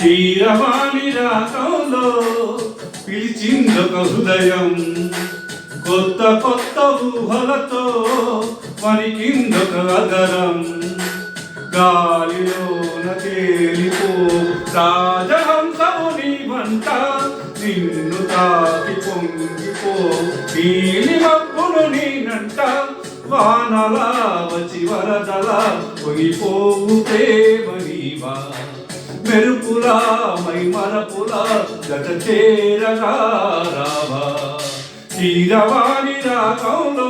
కీరవాణి రాగంలో పిలిచిందొక హృదయం, కొత్త కొత్త ఊహలతో వణికిందొక అదరం. గాలిలోన తేలిపో రాజహంసము నీ వంట, నిన్ను తాకి పొంగిపో నీలి మబ్బును నేనంట. వానలా వచ్చి వరదలా పొగిపోవు ప్రేమ నీవా, మెరుపులా మై మరపులా గత చేరగా రావా. కీరవాణి రాగంలో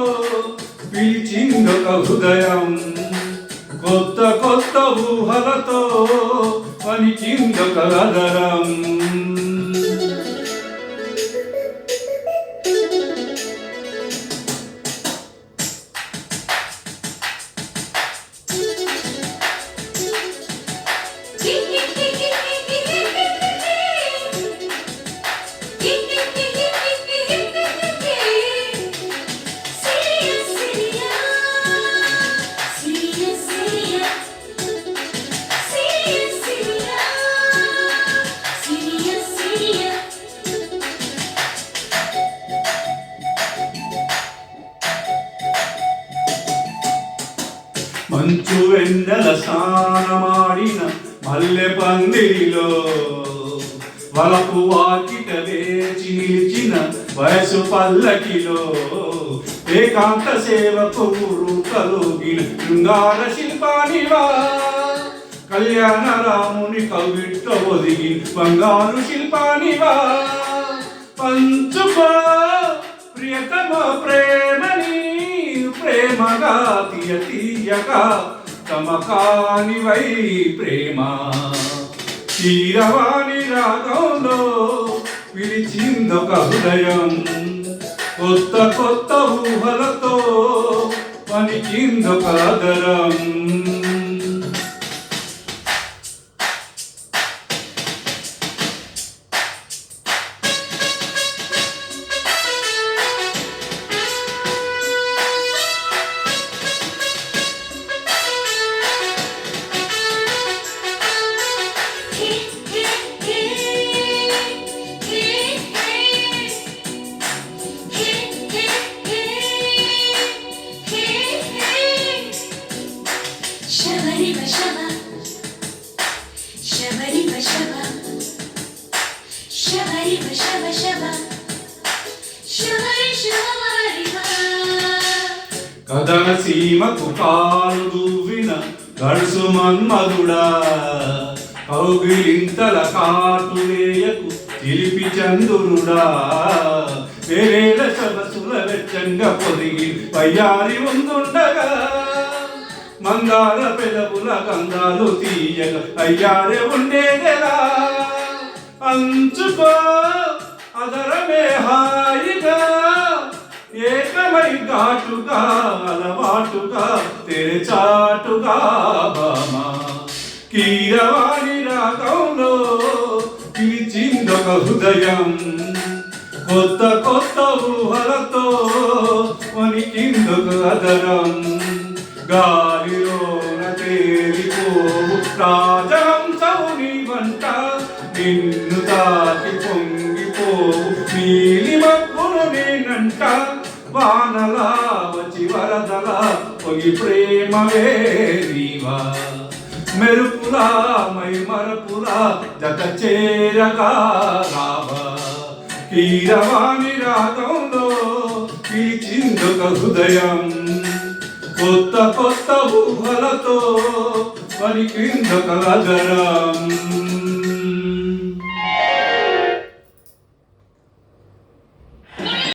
పిలిచిందొక హృదయం, కొత్త కొత్త ఊహలతో వణికిందొక అదరం. మంచు వెన్నెల స్నానమాడిన మల్లె పందిరిలో, వలపు వాకిట వేచి నిలిచిన వయసు పల్లకిలో, ఏకాంత సేవకు రూపలోగిన శృంగార శిల్పానివా. కళ్యాణ రాముని కవిట్ల ఒదిగి బంగారు శిల్పానివా. పంచుకో ప్రియతమ ప్రేమని ప్రేమగా తీయ తీయగా తమకానివై ప్రేమ. కీరవాణి రాగంలో పిలిచిందొక హృదయం, కొత్త కొత్త ఊహలతో వణికిందొక అదరం. కథన సీమకు కాలు దువ్విన గడుసు మన్మధుడా, కౌగిలింతల కాటువేయకు చిలిపి చంద్రుడా. వేరేల సరసుల వెచ్చంగా పొదిగి పయ్యారి ఉందుండగా, మందార పెదవుల గంధాలు తీయగా అయ్యారే ఉండేదెలా. అంచుకో అదరమే హాయిగా, ఏకమై ఘాటుగా అలవాటుగా తెరచాటుగా బామా. కీరవాణి రాగంలో పిలిచిందొక హృదయం, కొత్త కొత్త ఊహలతో వణికిందొక అదరం. గాలిలోన తేలిపోవు రాజహంసము నీ వంట, నిన్ను తాకి పొంగిపోవు నీలి మబ్బును నేనంట. వానలా వచ్చి వరదలా పొగి ప్రేమవే నీవా, మెరుపులా మై మరపులా జత చేరగా రావా. కీరవాణి రాగంలో పిలిచిందొక హృదయం, కొత్త కొత్త ఊహలతో వణికిందొక అదరం.